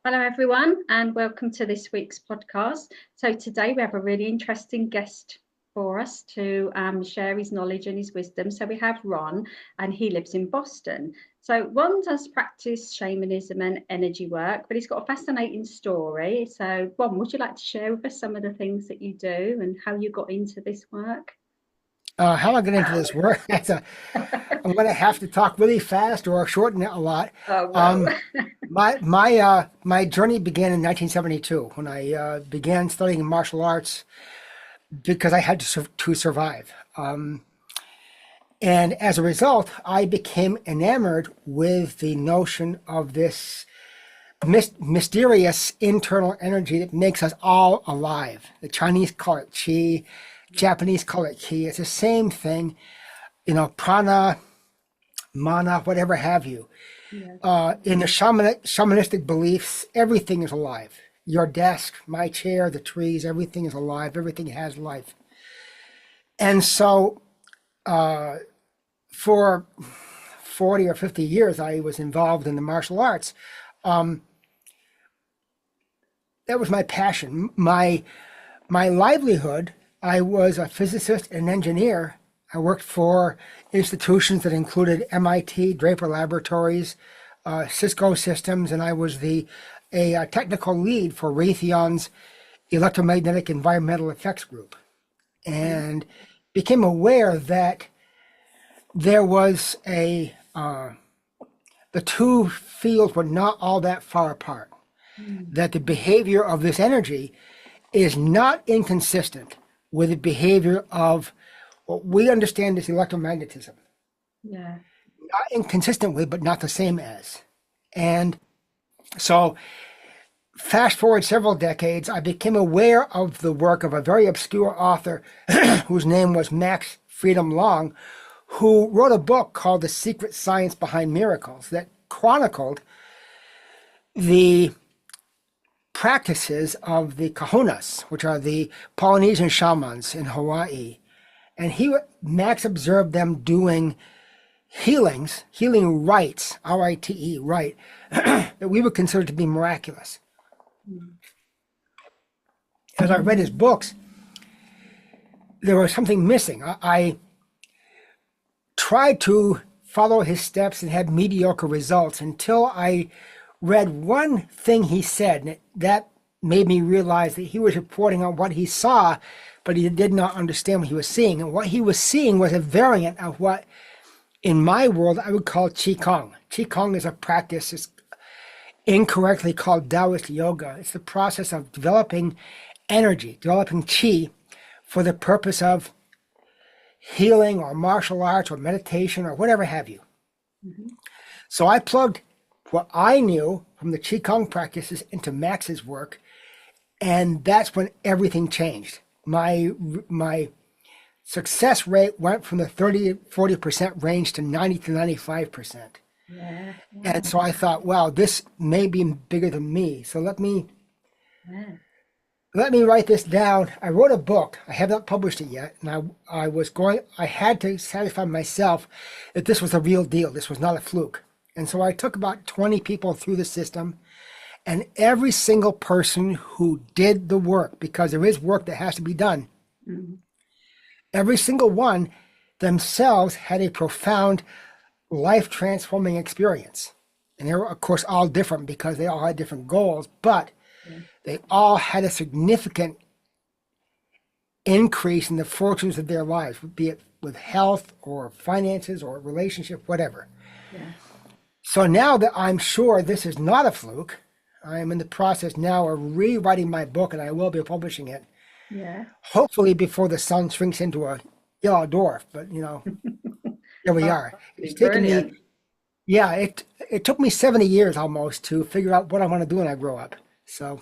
Hello, everyone, and welcome to this week's podcast. So, today we have a really interesting guest for us to share his knowledge and his wisdom. So, we have Ron, and he lives in Boston. So, Ron does practice shamanism and energy work, but he's got a fascinating story. So, Ron, would you like to share with us some of the things that you do and how you got into this work? How I get into this work, I'm going to have to talk really fast or shorten it a lot. Oh, well. Um, my journey began in 1972 when I began studying martial arts because I had to survive. And as a result, I became enamored with the notion of this mysterious internal energy that makes us all alive. The Chinese call it qi, Japanese call it ki. It's the same thing, prana, mana, whatever have you. Yeah. In the shamanistic beliefs, everything is alive. Your desk, my chair, the trees, everything is alive. Everything has life. And so for 40 or 50 years, I was involved in the martial arts. Um, that was my passion. My livelihood, I was a physicist and engineer. I worked for institutions that included MIT, Draper Laboratories, Cisco Systems, and I was a technical lead for Raytheon's electromagnetic environmental effects group, and became aware that there was the two fields were not all that far apart. That the behavior of this energy is not inconsistent with the behavior of what we understand as electromagnetism. Yeah. Not inconsistent with, but not the same as. And so, fast forward several decades, I became aware of the work of a very obscure author whose name was Max Freedom Long, who wrote a book called The Secret Science Behind Miracles that chronicled the practices of the kahunas, which are the Polynesian shamans in Hawaii. And Max observed them doing healing rites, R-I-T-E, right, that we would consider to be miraculous. As I read his books, there was something missing. I tried to follow his steps and had mediocre results until I read one thing he said, and that made me realize that he was reporting on what he saw, but he did not understand what he was seeing. And what he was seeing was a variant of what, in my world, I would call Qigong. Qigong is a practice, it's incorrectly called Taoist yoga. It's the process of developing energy, developing Qi for the purpose of healing or martial arts or meditation or whatever have you. Mhm. So I plugged what I knew from the Qigong practices into Max's work, and that's when everything changed. My success rate went from the 30-40% range to 90 to 95%. Yeah. And so I thought, wow, this may be bigger than me. So Yeah. let me write this down. I wrote a book. I have not published it yet, and I had to satisfy myself that this was the real deal. This was not a fluke. And so I took about 20 people through the system, and every single person who did the work, because there is work that has to be done, Mhm. every single one themselves had a profound life transforming experience. And they were, of course, all different because they all had different goals, but Yeah. they all had a significant increase in the fortunes of their lives, be it with health or finances or relationship, whatever. Yeah. So now that I'm sure this is not a fluke, I am in the process now of rewriting my book, and I will be publishing it, Yeah. hopefully before the sun shrinks into a yellow dwarf. But here we Oh, are. that'd be It's taken me, brilliant. yeah, it took me 70 years almost to figure out what I want to do when I grow up. So,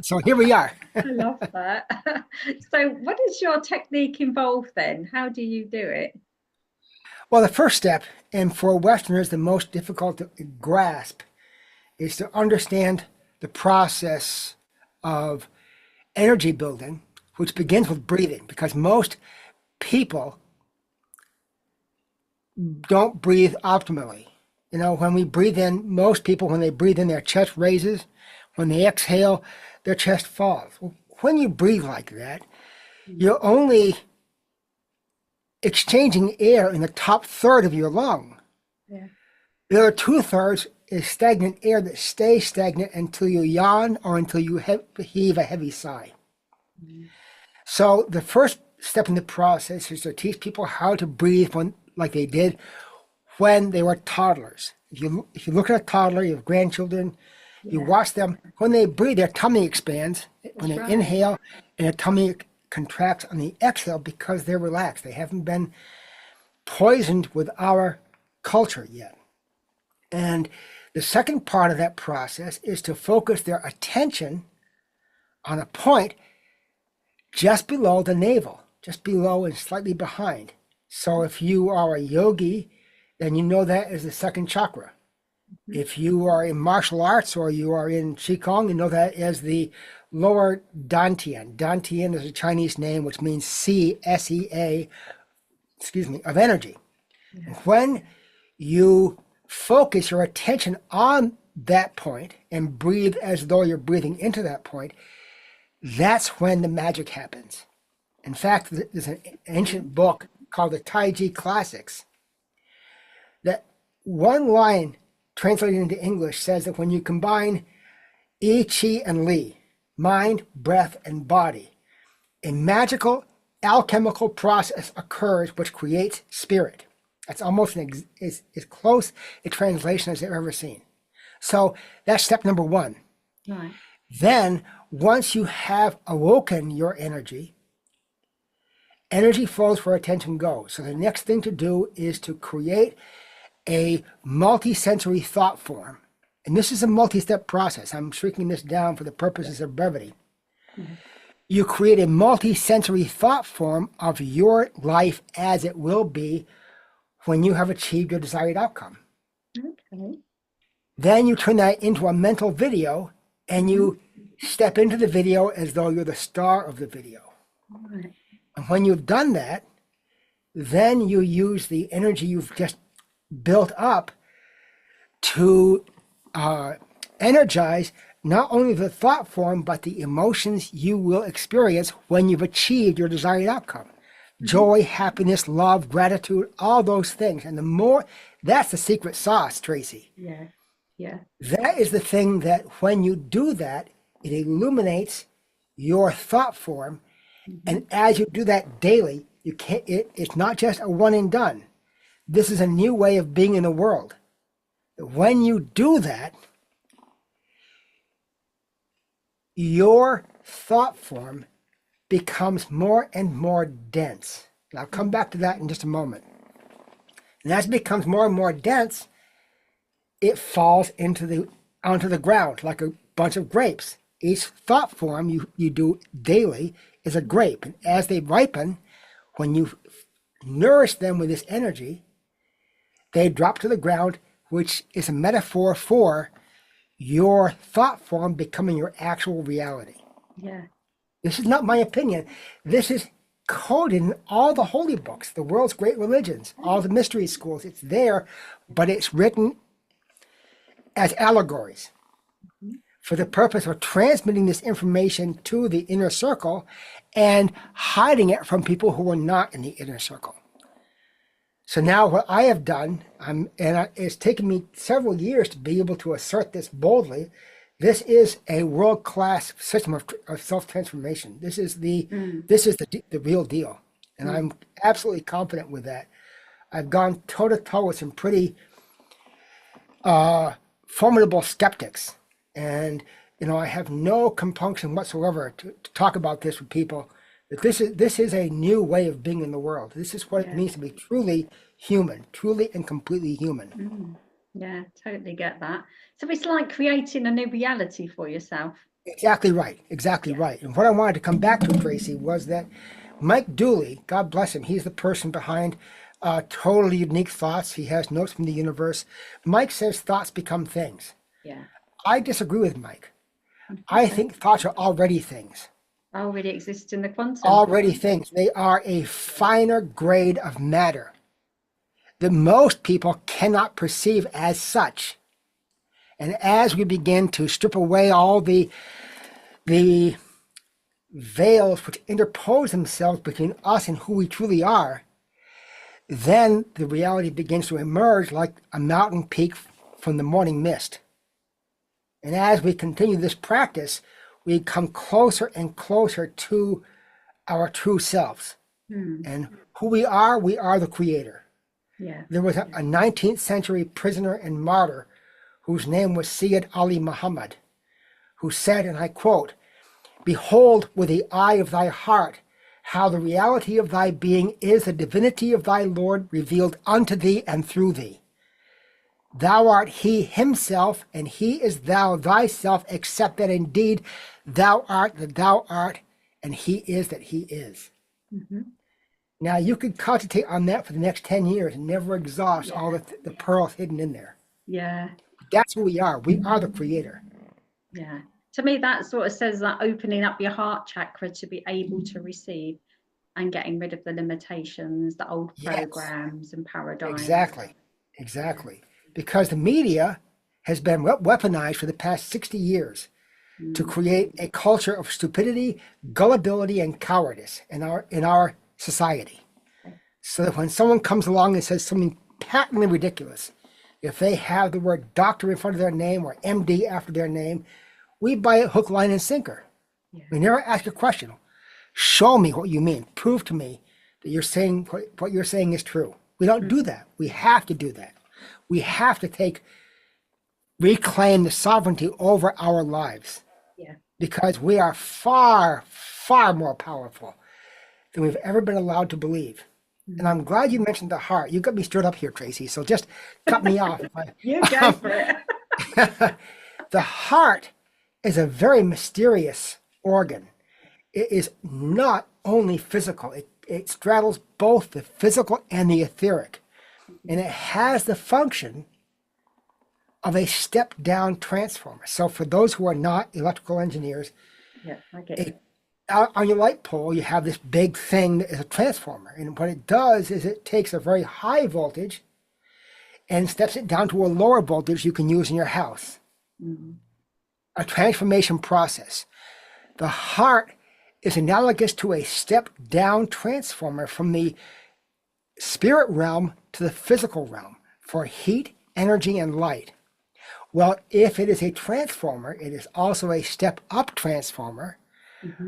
so here we are. I love that. So, what is your technique involved then? How do you do it? Well, the first step, and for Westerners, the most difficult to grasp, is to understand the process of energy building, which begins with breathing, because most people don't breathe optimally. You know, when we breathe in, most people, when they breathe in, their chest raises. When they exhale, their chest falls. When you breathe like that, you're only exchanging air in the top third of your lung. Yeah. The other 2/3 is stagnant air that stays stagnant until you yawn or until you heave a heavy sigh. So the first step in the process is to teach people how to breathe like they did when they were toddlers. If you look at a toddler, you have grandchildren, you watch them, when they breathe, their tummy expands. When they inhale, and their tummy contracts on the exhale because they're relaxed. They haven't been poisoned with our culture yet. And the second part of that process is to focus their attention on a point just below the navel, just below and slightly behind. So if you are a yogi, then you know that is the second chakra. If you are in martial arts or you are in Qigong, you know that as the lower dantian. Dantian is a Chinese name which means S-E-A, of energy. And when you focus your attention on that point and breathe as though you're breathing into that point, that's when the magic happens. In fact, there's an ancient book called the Taiji Classics that one line translated into English says that when you combine I, Chi, and Li, mind, breath, and body, a magical alchemical process occurs which creates spirit. That's almost as close a translation as I've ever seen. So that's step number one. Right. Then, once you have awoken your energy flows where attention goes. So the next thing to do is to create a multi-sensory thought form. And this is a multi-step process. I'm shrinking this down for the purposes of brevity. Mm-hmm. You create a multi-sensory thought form of your life as it will be when you have achieved your desired outcome. Okay. Then you turn that into a mental video and you step into the video as though you're the star of the video. Right. And when you've done that, then you use the energy you've just built up to energize not only the thought form, but the emotions you will experience when you've achieved your desired outcome. Joy, happiness, love, gratitude, all those things. And the more, that's the secret sauce, Tracie. Yeah, yeah. That is the thing that when you do that, it illuminates your thought form. And as you do that daily, you can't. It's not just a one and done. This is a new way of being in the world. When you do that, your thought form becomes more and more dense. And I'll come back to that in just a moment. And as it becomes more and more dense, it falls onto the ground like a bunch of grapes. Each thought form you do daily is a grape. And as they ripen, when you nourish them with this energy, they drop to the ground, which is a metaphor for your thought form becoming your actual reality. Yeah. This is not my opinion. This is coded in all the holy books, the world's great religions, all the mystery schools. It's there, but it's written as allegories for the purpose of transmitting this information to the inner circle and hiding it from people who are not in the inner circle. So now what I have done, it's taken me several years to be able to assert this boldly. This is a world-class system of self-transformation. This is the real deal, and I'm absolutely confident with that. I've gone toe-to-toe with some pretty formidable skeptics, and I have no compunction whatsoever to talk about this with people. That this is a new way of being in the world. This is what it means to be truly human, truly and completely human. Yeah, totally get that. So it's like creating a new reality for yourself. Exactly right. Exactly right. And what I wanted to come back to, Tracie, was that Mike Dooley, God bless him, he's the person behind Totally Unique Thoughts. He has Notes from the Universe. Mike says thoughts become things. Yeah. I disagree with Mike. I think thoughts are already things. Already exist in the quantum. Already things. They are a finer grade of matter. that most people cannot perceive as such. And as we begin to strip away all the veils which interpose themselves between us and who we truly are, then the reality begins to emerge like a mountain peak from the morning mist. And as we continue this practice, we come closer and closer to our true selves. And who we are the creator. Yeah. There was a 19th century prisoner and martyr whose name was Syed Ali Muhammad, who said, and I quote, "Behold with the eye of thy heart how the reality of thy being is the divinity of thy Lord revealed unto thee and through thee. Thou art he himself, and he is thou thyself, except that indeed thou art that thou art, and he is that he is." Now, you could concentrate on that for the next 10 years and never exhaust all the pearls hidden in there. Yeah. That's who we are. We are the creator. Yeah. To me, that sort of says that opening up your heart chakra to be able to receive and getting rid of the limitations, the old programs and paradigms. Exactly. Because the media has been weaponized for the past 60 years to create a culture of stupidity, gullibility, and cowardice in our society. So that when someone comes along and says something patently ridiculous, if they have the word doctor in front of their name or MD after their name, we buy it hook, line, and sinker. We never ask a question. Show me what you mean. Prove to me that you're saying what you're saying is true. We don't do that. We have to do that. We have to reclaim the sovereignty over our lives. Because we are far, far more powerful than we've ever been allowed to believe. And I'm glad you mentioned the heart. You got me stirred up here, Tracie. So just cut me off. You go for it. The heart is a very mysterious organ. It is not only physical. It straddles both the physical and the etheric. And it has the function of a step-down transformer. So for those who are not electrical engineers, I get it. On your light pole, you have this big thing that is a transformer. And what it does is it takes a very high voltage and steps it down to a lower voltage you can use in your house. A transformation process. The heart is analogous to a step-down transformer from the spirit realm to the physical realm for heat, energy, and light. Well, if it is a transformer, it is also a step-up transformer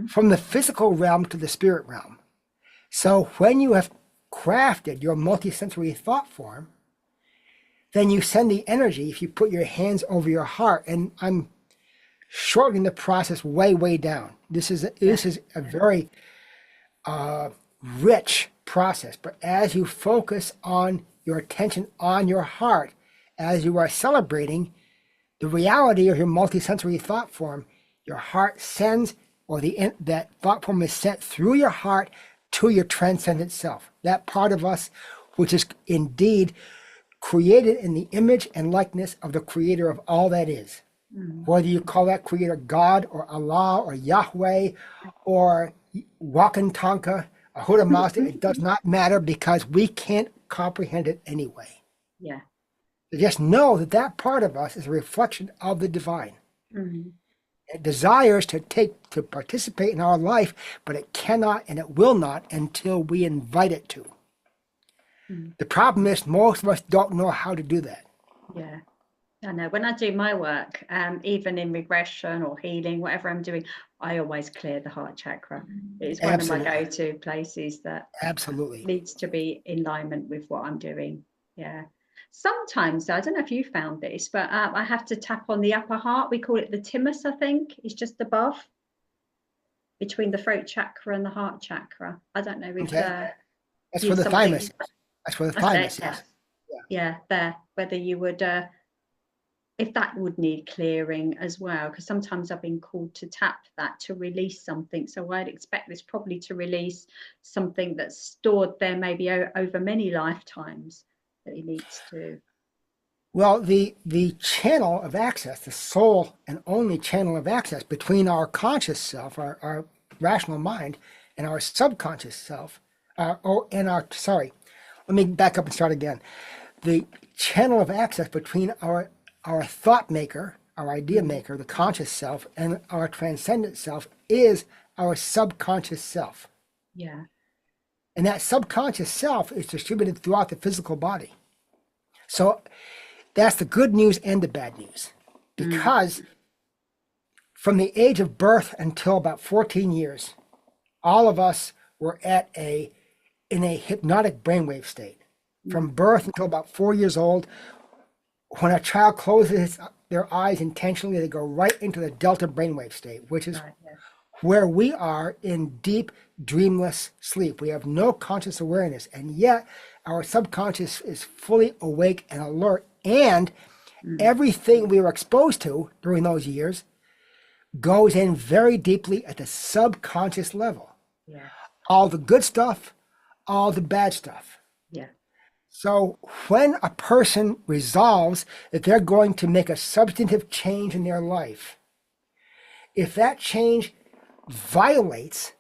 from the physical realm to the spirit realm. So when you have crafted your multisensory thought form, then you send the energy if you put your hands over your heart. And I'm shortening the process way, way down. This is a very rich process. But as you focus on your attention on your heart, as you are celebrating the reality of your multisensory thought form, your heart sends, or that thought form is sent through your heart to your transcendent self. That part of us, which is indeed created in the image and likeness of the creator of all that is. Whether you call that creator God or Allah or Yahweh or Wakan Tonka or Huda Mazda, it does not matter because we can't comprehend it anyway. Yeah. So just know that part of us is a reflection of the divine. It desires to participate in our life, but it cannot and it will not until we invite it to. The problem is most of us don't know how to do that. Yeah. I know when I do my work, even in regression or healing, whatever I'm doing, I always clear the heart chakra. It's one of my go-to places that needs to be in alignment with what I'm doing. Yeah. Sometimes, I don't know if you found this, but I have to tap on the upper heart. We call it the thymus, I think. It's just above, between the throat chakra and the heart chakra. I don't know if that's for the thymus. That's for the thymus, yes. Yeah, there. Whether you would, if that would need clearing as well, because sometimes I've been called to tap that to release something. So I'd expect this probably to release something that's stored there maybe over many lifetimes. That he needs to. Well, the channel of access, the sole and only channel of access between our conscious self, our rational mind, and our subconscious self, let me back up and start again. The channel of access between our thought maker, our idea maker, the conscious self, and our transcendent self is our subconscious self. Yeah. And that subconscious self is distributed throughout the physical body. So that's the good news and the bad news. Because from the age of birth until about 14 years, all of us were in a hypnotic brainwave state. From birth until about 4 years old, when a child closes their eyes intentionally, they go right into the delta brainwave state, which is where we are in deep, dreamless sleep. We have no conscious awareness, and yet our subconscious is fully awake and alert, and everything we were exposed to during those years goes in very deeply at the subconscious level. Yeah. All the good stuff, all the bad stuff. Yeah. So when a person resolves that they're going to make a substantive change in their life, if that change violates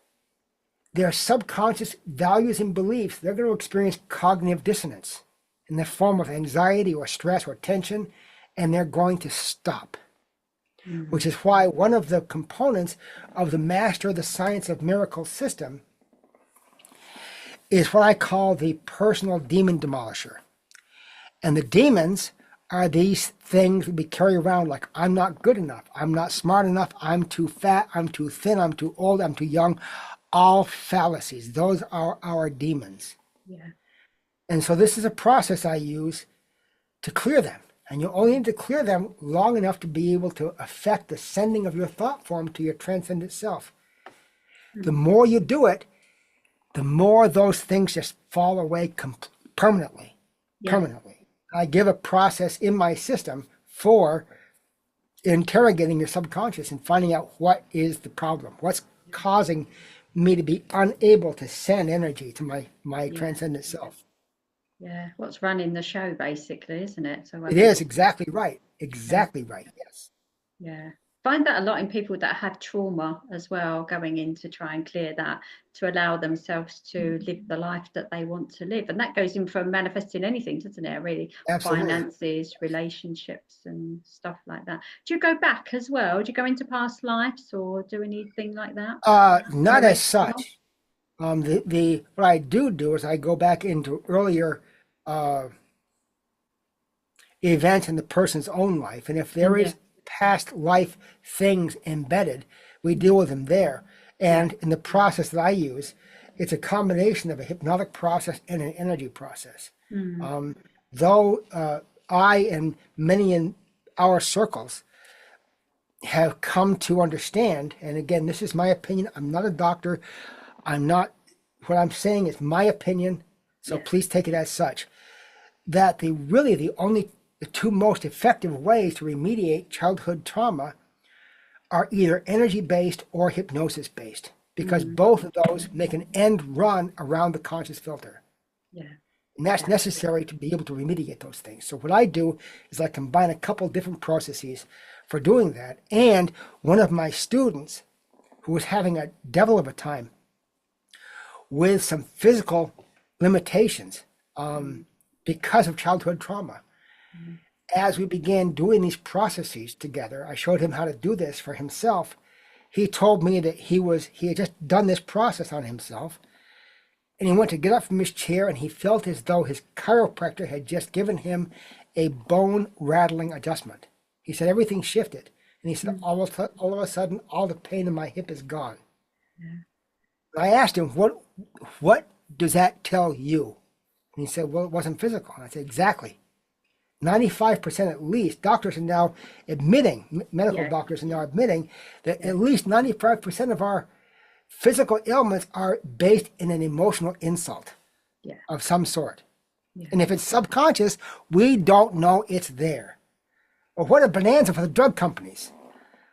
their subconscious values and beliefs, they're going to experience cognitive dissonance in the form of anxiety or stress or tension, and they're going to stop. Which is why one of the components of the Master of the Science of Miracles system is what I call the personal demon demolisher. And the demons are these things we carry around like, I'm not good enough, I'm not smart enough, I'm too fat, I'm too thin, I'm too old, I'm too young. All fallacies. Those are our demons. Yeah. And so this is a process I use to clear them. And you only need to clear them long enough to be able to affect the sending of your thought form to your transcendent self. The more you do it, the more those things just fall away permanently. Yeah. Permanently. I give a process in my system for interrogating your subconscious and finding out what is the problem, what's causing me to be unable to send energy to my transcendent self. Yeah, what's running the show, basically, isn't it? So It is exactly right. Exactly right. Yes. Yeah. Find that a lot in people that have trauma as well, going in to try and clear that, to allow themselves to live the life that they want to live. And that goes in for manifesting anything, doesn't it? Really, Absolutely. finances, relationships and stuff like that. Do you go back as well? Do you go into past lives or do anything like that? Not as such. What I do is I go back into earlier events in the person's own life, and if there is past life things embedded, we deal with them there. And in the process that I use, it's a combination of a hypnotic process and an energy process. Though I and many in our circles have come to understand, and again, this is my opinion, I'm not a doctor, what I'm saying is my opinion, so please take it as such, that the two most effective ways to remediate childhood trauma are either energy-based or hypnosis-based, because both of those make an end run around the conscious filter. Yeah. And that's necessary to be able to remediate those things. So what I do is I combine a couple different processes for doing that. And one of my students who was having a devil of a time with some physical limitations because of childhood trauma. As we began doing these processes together, I showed him how to do this for himself. He told me that he had just done this process on himself, and he went to get up from his chair, and he felt as though his chiropractor had just given him a bone rattling adjustment. He said everything shifted, and he said all of a sudden all the pain in my hip is gone. I asked him, what does that tell you? And he said, well, it wasn't physical. And I said, exactly. 95% at least, doctors are now admitting, medical doctors are now admitting that at least 95% of our physical ailments are based in an emotional insult of some sort. And if it's subconscious, we don't know it's there. Well, what a bonanza for the drug companies.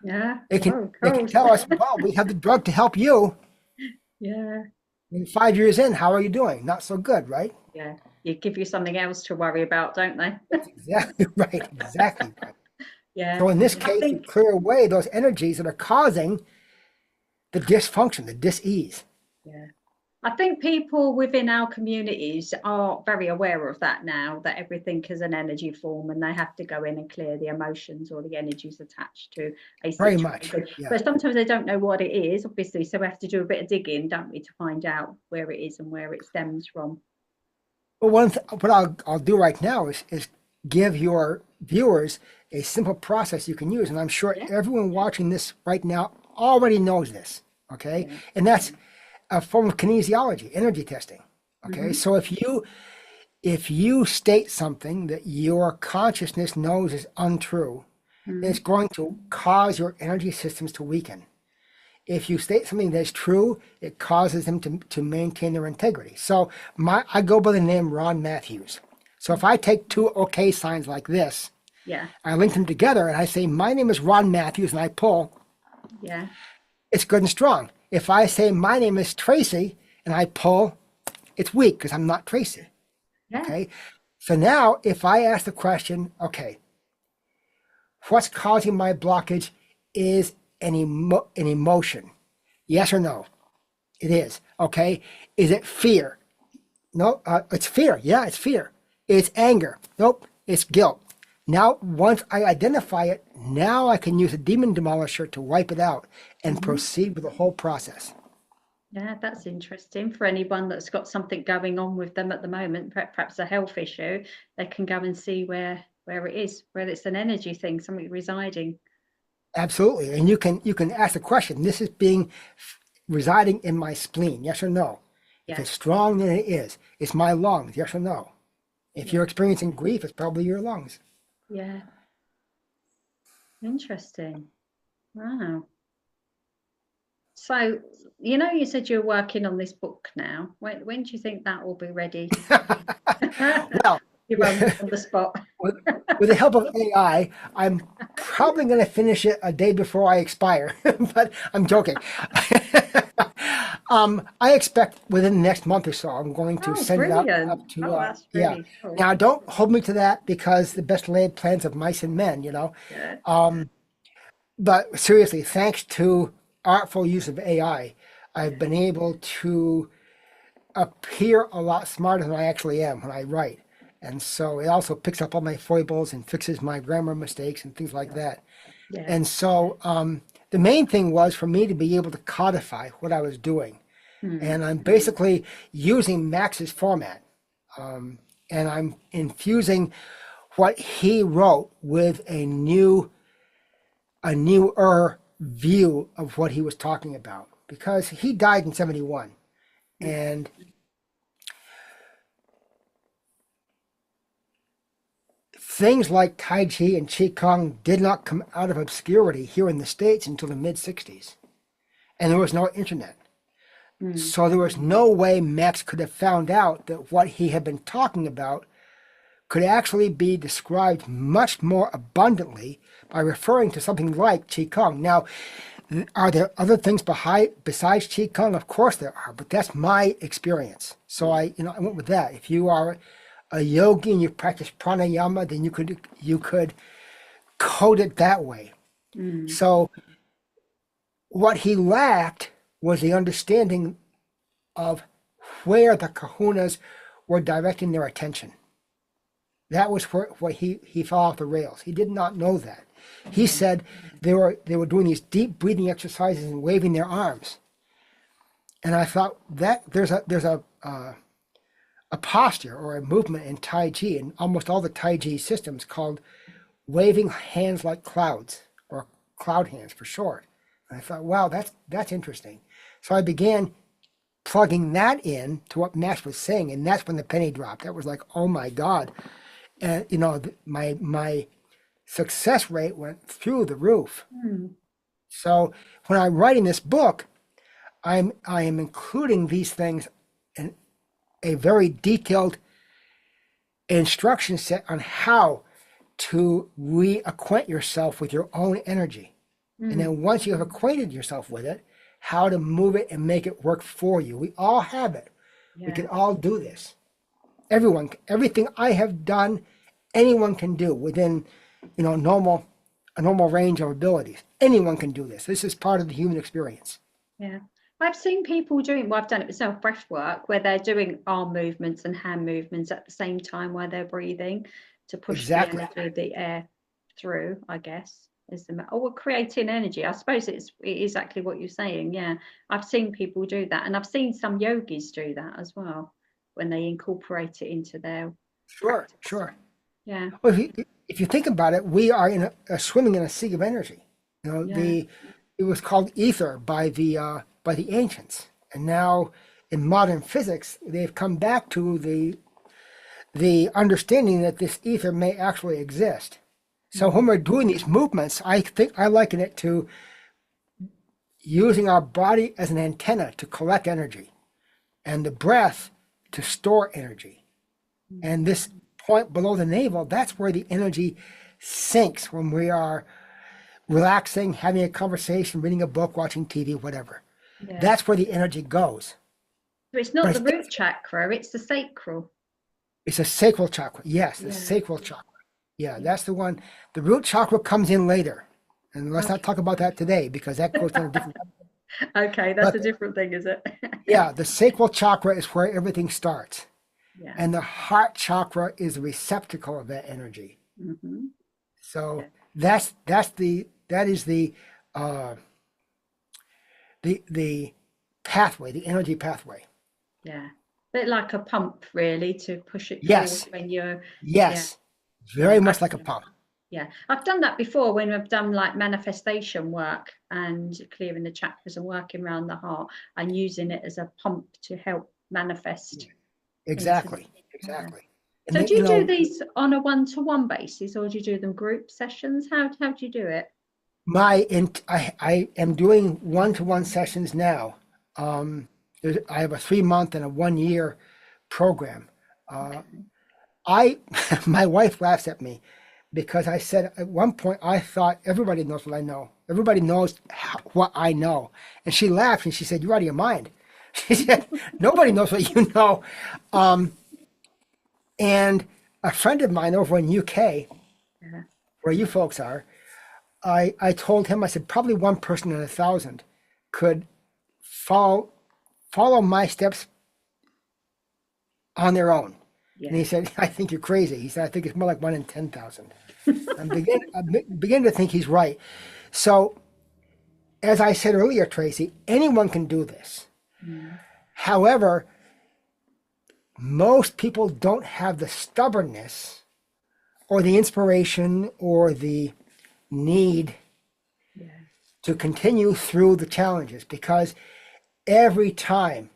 They can tell us, well, we have the drug to help you. And 5 years in, how are you doing? Not so good, right? Yeah. They give you something else to worry about, don't they? That's exactly right. Exactly right. Yeah. So in this case, you clear away those energies that are causing the dysfunction, the dis-ease. Yeah. I think people within our communities are very aware of that now, that everything is an energy form and they have to go in and clear the emotions or the energies attached to a Very much. situation. Yeah. But sometimes they don't know what it is, obviously, so we have to do a bit of digging, don't we, to find out where it is and where it stems from. Well, what I'll do right now is give your viewers a simple process you can use, and I'm sure Yeah, everyone watching this right now already knows this. Okay, yeah. and that's a form of kinesiology, energy testing. Okay, Mm-hmm. so if you state something that your consciousness knows is untrue, then Mm-hmm. it's going to cause your energy systems to weaken. If you state something that's true, it causes them to maintain their integrity. So I go by the name Ron Matthews. So if I take two okay signs like this, Yeah, I link them together and I say, my name is Ron Matthews, and I pull, yeah, it's good and strong. If I say, my name is Tracie, and I pull, it's weak because I'm not Tracie. yeah, Okay. So now if I ask the question, okay, what's causing my blockage is an emotion. Yes or no? It is. Okay. Is it fear? No, it's fear. Yeah, it's fear. It's anger. Nope, it's guilt. Now, once I identify it, now I can use a demon demolisher to wipe it out and mm-hmm. proceed with the whole process. Yeah, that's interesting for anyone that's got something going on with them at the moment, perhaps a health issue. They can go and see where it is, whether it's an energy thing, something residing. Absolutely. And you can ask the question, this is being residing in my spleen, yes or no? If Yeah, it's strong, then it is. It's my lungs, yes or no? If yeah, you're experiencing grief, it's probably your lungs. yeah. Interesting. Wow. So, you said you're working on this book now. When do you think that will be ready? Well, You're on the spot. with, with the help of AI, I'm probably going to finish it a day before I expire, but I'm joking. I expect within the next month or so, I'm going to Oh, send it up brilliant. to, Oh, that's yeah. really cool. Now, don't hold me to that because the best laid plans of mice and men. Yeah. Um, but seriously, thanks to artful use of AI, I've Yeah. been able to appear a lot smarter than I actually am when I write. And so it also picks up all my foibles and fixes my grammar mistakes and things like that. Yeah. And so the main thing was for me to be able to codify what I was doing. Hmm. And I'm basically using Max's format. And I'm infusing what he wrote with a newer view of what he was talking about. Because he died in 71. Yeah. And things like Tai Chi and Qi Kong did not come out of obscurity here in the States until the mid 60s. And there was no internet. Hmm. So there was no way Max could have found out that what he had been talking about could actually be described much more abundantly by referring to something like Qigong. Now, are there other things besides Qigong? Of course there are, but that's my experience. So I went with that. If you are a yogi and you practice pranayama, then you could code it that way. Hmm. So what he lacked was the understanding of where the kahunas were directing their attention. That was where he fell off the rails. He did not know that. He Yeah. said they were doing these deep breathing exercises and waving their arms. And I thought that there's a posture or a movement in Tai Chi and almost all the Tai Chi systems called waving hands like clouds or cloud hands for short. And I thought, wow, that's interesting. So I began plugging that in to what Max was saying, and that's when the penny dropped. That was like, oh my God. And my success rate went through the roof. Hmm. So when I'm writing this book, I am including these things in a very detailed instruction set on how to reacquaint yourself with your own energy. And Hmm. then once you have acquainted yourself with it, how to move it and make it work for you. We all have it. We Yeah. can all do this. Everyone, everything I have done, anyone can do within, a normal range of abilities. Anyone can do this. This is part of the human experience. Yeah. I've seen people doing, well, I've done it myself, breath work, where they're doing arm movements and hand movements at the same time while they're breathing to push the Exactly. energy of the air through, I guess. Or creating energy. I suppose it is exactly what you're saying. Yeah. I've seen people do that. And I've seen some yogis do that as well when they incorporate it into their Sure, practice. sure. Yeah. Well, if you think about it, we are swimming in a sea of energy. You know, Yeah. it was called ether by the ancients, and now in modern physics, they've come back to the understanding that this ether may actually exist. So when we're doing these movements, I think I liken it to using our body as an antenna to collect energy, and the breath to store energy. And this point below the navel, that's where the energy sinks when we are relaxing, having a conversation, reading a book, watching TV, whatever. Yeah. That's where the energy goes. So it's But not the root chakra, it's the sacral. it's a sacral chakra. Yes, the Yeah. sacral chakra. Yeah, Yeah. that's the one. The root chakra comes in later. And let's not Okay. talk about that today because that goes down a different. Okay, that's But a different thing, is it? yeah, the sacral chakra is where everything starts. Yeah. And the heart chakra is the receptacle of that energy. Hmm. So Yeah. that is uh, the pathway, the energy pathway. Yeah. Bit like a pump, really, to push it forward Yes, when you're, yeah, yes, very yeah. much like a pump. Yeah. I've done that before when I've done like manifestation work and clearing the chakras and working around the heart and using it as a pump to help manifest into the, Exactly, yeah. exactly. And So then, do you do these on a one-to-one basis or do you do them group sessions? How do you do it? I am doing one-to-one sessions now. Um, I have a 3 month and a 1 year program. Uh, Okay. I my wife laughs at me because I said at one point I thought everybody knows what I know. Everybody knows what I know, and she laughed and she said, "You're out of your mind." She said, "Nobody knows what you know." Um, and a friend of mine over in UK, Yeah. where you folks are, I told him, I said, probably one person in 1,000 could follow my steps on their own. And Yeah. he said, I think you're crazy. He said, I think it's more like one in 10,000. I begin to think he's right. So, as I said earlier, Tracy, anyone can do this. Mm. However, most people don't have the stubbornness or the inspiration or the need Yeah. to continue through the challenges because every time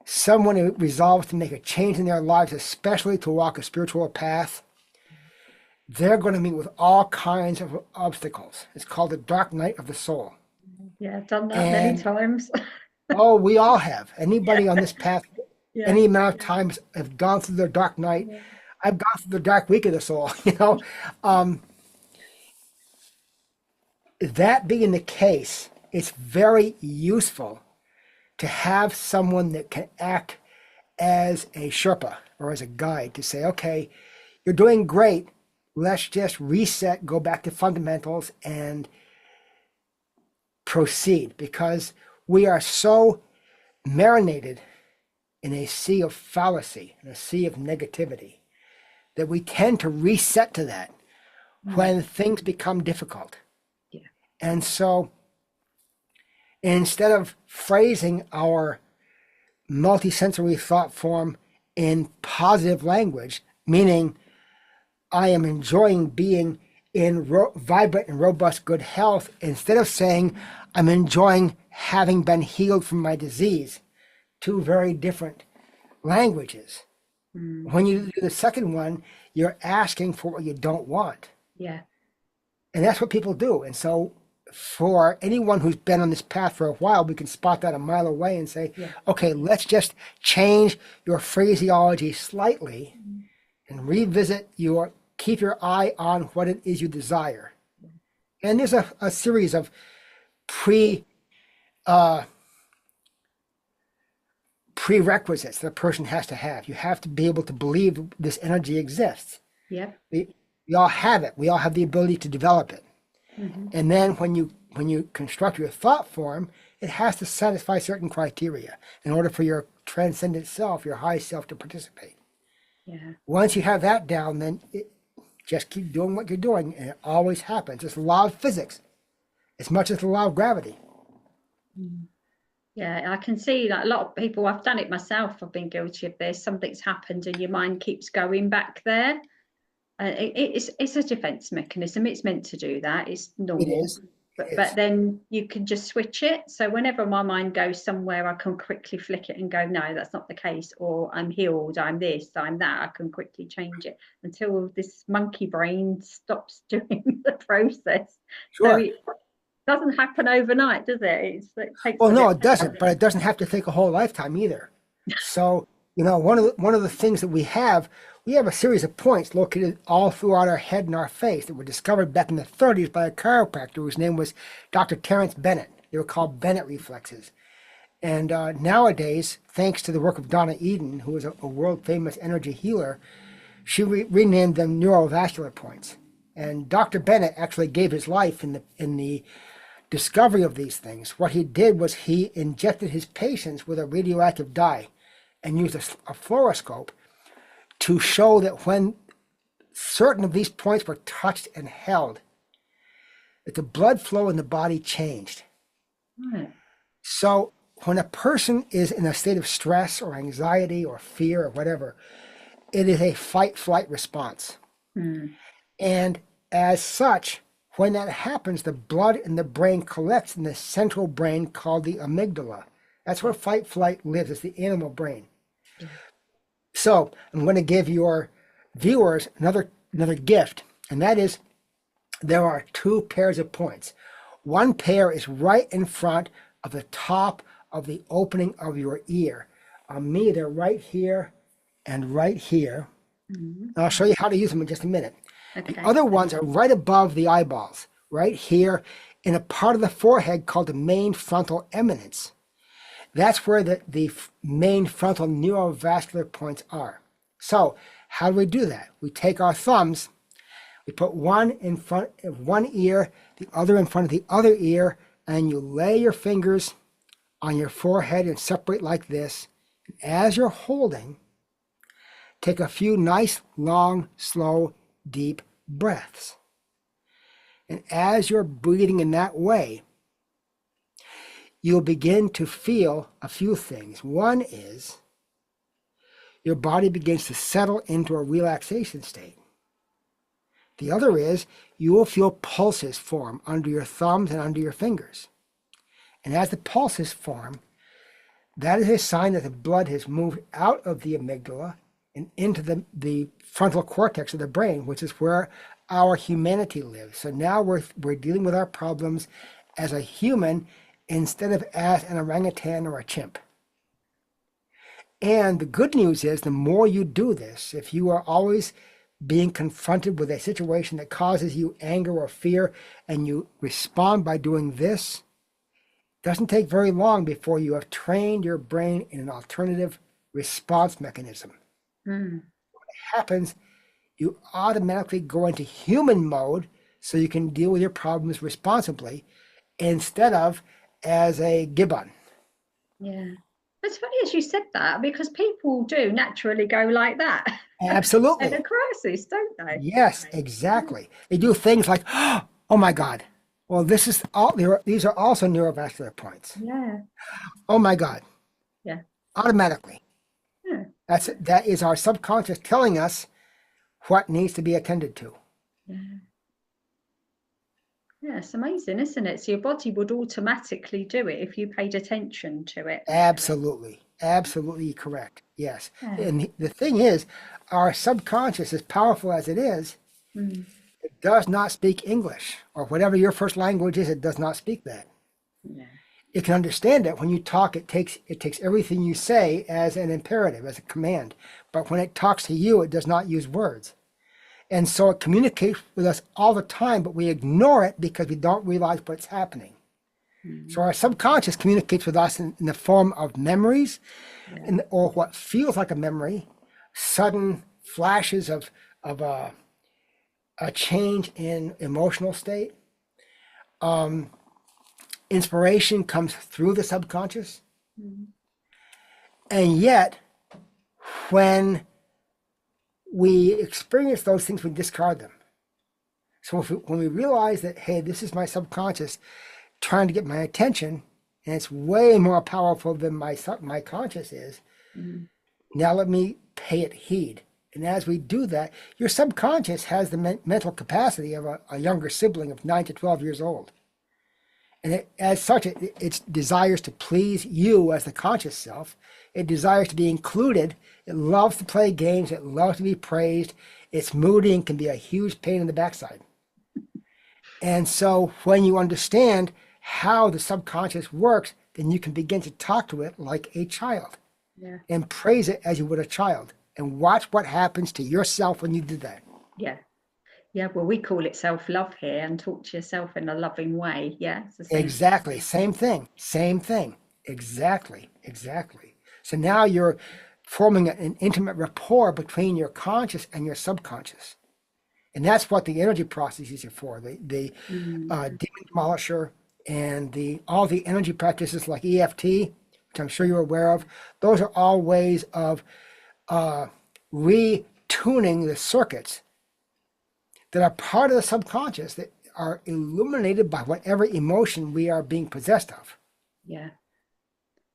someone resolves to make a change in their lives, especially to walk a spiritual path, they're going to meet with all kinds of obstacles. It's called the dark night of the soul. Yeah. I've done that many And times. oh, we all have. Yeah. Anybody on this path, Yeah. any amount of times have gone through the dark night. Yeah. I've gone through the dark week of the soul, you know. Um, that being the case, it's very useful to have someone that can act as a Sherpa or as a guide to say, okay, you're doing great. Let's just reset, go back to fundamentals and proceed because we are so marinated in a sea of fallacy, in a sea of negativity, that we tend to reset to that when things become difficult. Yeah. And so instead of phrasing our multisensory thought form in positive language, meaning I am enjoying being in vibrant and robust good health, instead of saying I'm enjoying having been healed from my disease, two very different languages. Mm. When you do the second one, you're asking for what you don't want. Yeah. And that's what people do. And so for anyone who's been on this path for a while, we can spot that a mile away and say, Yeah. okay, let's just change your phraseology slightly and revisit keep your eye on what it is you desire. And there's a series of uh, prerequisites that a person has to have. You have to be able to believe this energy exists. Yeah. We all have it. We all have the ability to develop it. Mm-hmm. And then when you construct your thought form, it has to satisfy certain criteria in order for your transcendent self, your high self, to participate. Yeah. Once you have that down, then just keep doing what you're doing, and it always happens. It's the law of physics as much as the law of gravity. Yeah, I can see that a lot of people, I've done it myself, I've been guilty of this. Something's happened and your mind keeps going back there. It's a defense mechanism. It's meant to do that. It's It normal. is. But then you can just switch it. So whenever my mind goes somewhere, I can quickly flick it and go, no, that's not the case. Or I'm healed, I'm this, I'm that. I can quickly change it until this monkey brain stops doing the process. So Sure. it doesn't happen overnight, does it? It takes Well, a no, bit. it doesn't, but it doesn't have to take a whole lifetime either. So, one of the things that we have a series of points located all throughout our head and our face that were discovered back in the 30s by a chiropractor whose name was Dr. Terence Bennett. They were called Bennett reflexes. And nowadays, thanks to the work of Donna Eden, who is a world famous energy healer, she renamed them neurovascular points. And Dr. Bennett actually gave his life in the discovery of these things. What he did was he injected his patients with a radioactive dye and used a fluoroscope to show that when certain of these points were touched and held, that the blood flow in the body changed. Right. So when a person is in a state of stress or anxiety or fear or whatever, it is a fight-flight response. And as such, when that happens, the blood in the brain collects in the central brain called the amygdala. That's where fight-flight lives. It's the animal brain. So I'm going to give your viewers another gift, and that is there are two pairs of points. One pair is right in front of the top of the opening of your ear. On me, they're right here and right here. I'll show you how to use them in just a minute. Okay. The other ones are right above the eyeballs, right here in a part of the forehead called the main frontal eminence. That's where the main frontal neurovascular points are. So how do we do that? We take our thumbs, we put one in front of one ear, the other in front of the other ear, and you lay your fingers on your forehead and separate like this. And as you're holding, take a few nice, long, slow, deep breaths. And as you're breathing in that way, you'll begin to feel a few things. One is your body begins to settle into a relaxation state. The other is you will feel pulses form under your thumbs and under your fingers. And as the pulses form, that is a sign that the blood has moved out of the amygdala and into the frontal cortex of the brain, which is where our humanity lives. So now we're dealing with our problems as a human instead of as an orangutan or a chimp. And the good news is the more you do this, if you are always being confronted with a situation that causes you anger or fear and you respond by doing this, it doesn't take very long before you have trained your brain in an alternative response mechanism. When it happens, you automatically go into human mode so you can deal with your problems responsibly instead of as a gibbon. Yeah. It's funny as you said that, because people do naturally go like that. Absolutely. In a crisis, don't they? Yes, exactly. They do things like, oh my God. Well, these are also neurovascular points. Yeah. Oh my God. Yeah. Automatically. Yeah. That is our subconscious telling us what needs to be attended to. Yeah. Yeah, it's amazing, isn't it? So your body would automatically do it if you paid attention to it. Absolutely. Absolutely correct. Yes. Yeah. And the thing is, our subconscious, as powerful as it is, it does not speak English, or whatever your first language is, it does not speak that. Yeah. It can understand it. When you talk, it takes everything you say as an imperative, as a command. But when it talks to you, it does not use words. And so it communicates with us all the time, but we ignore it because we don't realize what's happening. So our subconscious communicates with us in the form of memories, or what feels like a memory, sudden flashes of a change in emotional state. inspiration comes through the subconscious. Mm. And yet, when we experience those things, we discard them. So when we realize that, hey, this is my subconscious trying to get my attention, and it's way more powerful than my conscious is, Mm. now let me pay it heed. And as we do that, your subconscious has the mental capacity of a younger sibling of 9 to 12 years old. And as such, it desires to please you as the conscious self. It desires to be included. It loves to play games. It loves to be praised. It's moody and can be a huge pain in the backside. And so when you understand how the subconscious works, then you can begin to talk to it like a child. Yeah. And praise it as you would a child. And watch what happens to yourself when you do that. Yeah. Yeah, well, we call it self-love here, and talk to yourself in a loving way. Yeah, it's the same. Exactly. Same thing. Exactly. So now you're forming an intimate rapport between your conscious and your subconscious. And that's what the energy processes are for. The demon demolisher and all the energy practices like EFT, which I'm sure you're aware of, those are all ways of retuning the circuits that are part of the subconscious that are illuminated by whatever emotion we are being possessed of. Yeah.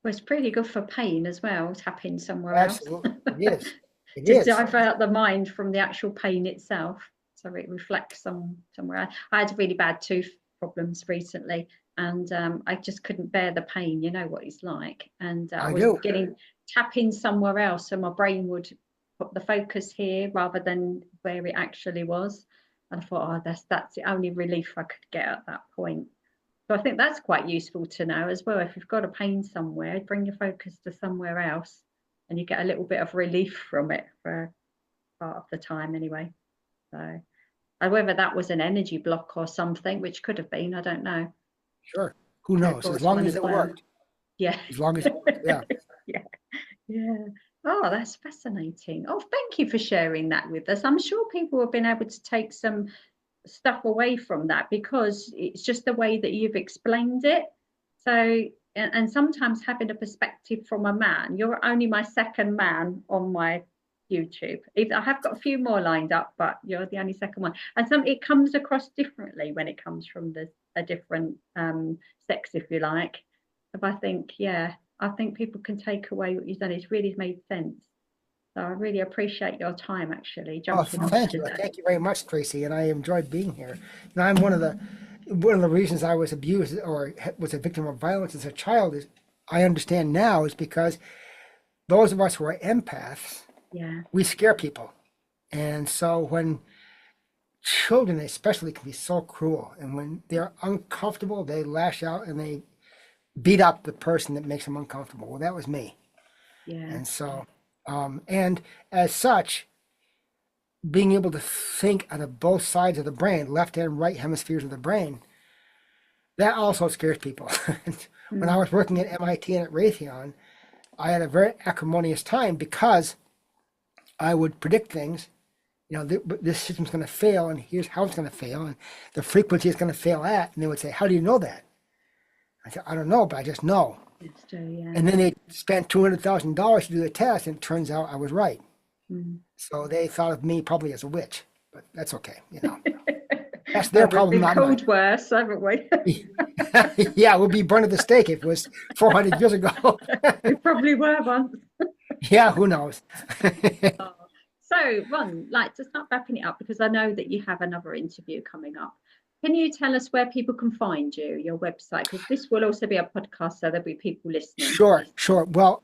Well, it's pretty good for pain as well, tapping somewhere Absolutely. else. It is. It To is. divert the mind from the actual pain itself. So it reflects somewhere. I had really bad tooth problems recently, and I just couldn't bear the pain. You know what it's like. And I was beginning tapping somewhere else, so my brain would put the focus here rather than where it actually was. And I thought, oh, that's the only relief I could get at that point. So I think that's quite useful to know as well. If you've got a pain somewhere, bring your focus to somewhere else, and you get a little bit of relief from it for part of the time anyway. So whether that was an energy block or something, which could have been, I don't know. Sure. Who knows? As long as it worked. Yeah. As long as it worked, yeah. Yeah. Oh, that's fascinating. Oh, thank you for sharing that with us. I'm sure people have been able to take some stuff away from that, because it's just the way that you've explained it. So, and sometimes having a perspective from a man, you're only my second man on my YouTube. I have got a few more lined up, but you're the only second one. And it comes across differently when it comes from a different sex, if you like. But I think people can take away what you've done. It's really made sense. So I really appreciate your time, actually. Thank you. Thank you very much, Tracie. And I enjoyed being here. And I'm one of the reasons I was abused or was a victim of violence as a child is I understand now is because those of us who are empaths, we scare people. And so when children especially can be so cruel, and when they're uncomfortable, they lash out and they beat up the person that makes them uncomfortable. Well, that was me. Yeah. And so, and as such, being able to think out of both sides of the brain, left and right hemispheres of the brain, that also scares people. When I was working at MIT and at Raytheon, I had a very acrimonious time because I would predict things. You know, this system's going to fail, and here's how it's going to fail, and the frequency it's going to fail at. And they would say, "How do you know that?" I said, "I don't know, but I just know." It's true, yeah. And then they spent $200,000 to do the test, and it turns out I was right. So they thought of me probably as a witch, but that's okay, you know. That's their problem, not mine. We've called worse, haven't we? Yeah, we'll be burned at the stake if it was 400 years ago. We probably were once. Yeah, who knows? So, Ron, to start wrapping it up, because I know that you have another interview coming up. Can you tell us where people can find you, your website? Because this will also be a podcast, so there'll be people listening. Sure. Well,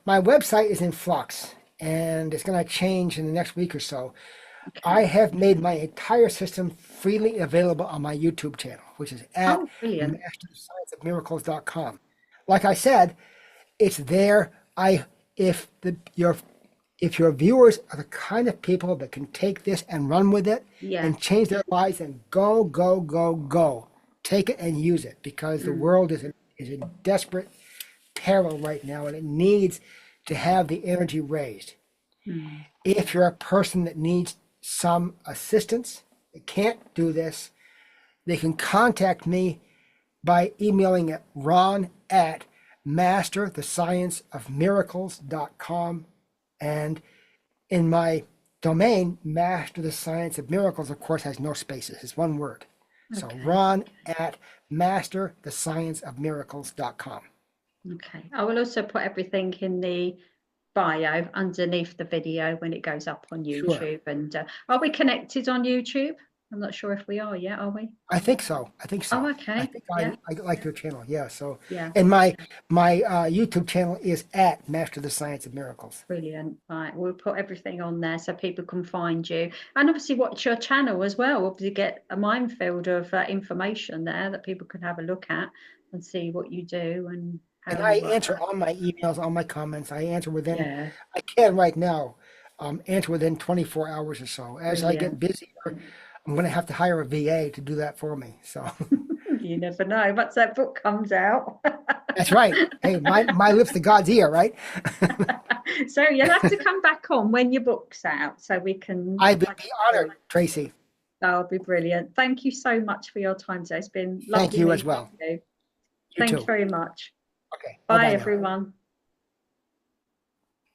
my website is in flux, and it's going to change in the next week or so. Okay. I have made my entire system freely available on my YouTube channel, which is at masterscienceofmiracles.com. Like I said, it's there. If your viewers are the kind of people that can take this and run with it and change their lives, and go, take it and use it, because the world is in desperate peril right now, and it needs to have the energy raised. If you're a person that needs some assistance, that can't do this, they can contact me by emailing at ron@masterthescienceofmiracles.com. And in my domain, Master the Science of Miracles, of course, has no spaces. It's one word. So Okay. ron@masterthescienceofmiracles.com. Okay. I will also put everything in the bio underneath the video when it goes up on Sure. YouTube. And are we connected on YouTube? I'm not sure if we are yet, are we? I think so. Oh, I okay. think Yeah. I like your channel. Yeah. So, Yeah. and my YouTube channel is at Master the Science of Miracles. Brilliant. Right. We'll put everything on there so people can find you. And obviously watch your channel as well. Obviously get a minefield of information there that people can have a look at and see what you do and how And I you work. answer all my emails, all my comments. I answer within, Yeah. I can right now, answer within 24 hours or so. As I get Brilliant. busier, I'm going to have to hire a VA to do that for me. So You never know. Once that book comes out. that's right. Hey, my lips to God's ear, right? So you'll have to come back on when your book's out so we can. I'd be honored, Tracie. That'll be brilliant. Thank you so much for your time today. It's been lovely. Thank you as well. You. You Thank too. you very much. Okay. Bye, Bye-bye now. everyone.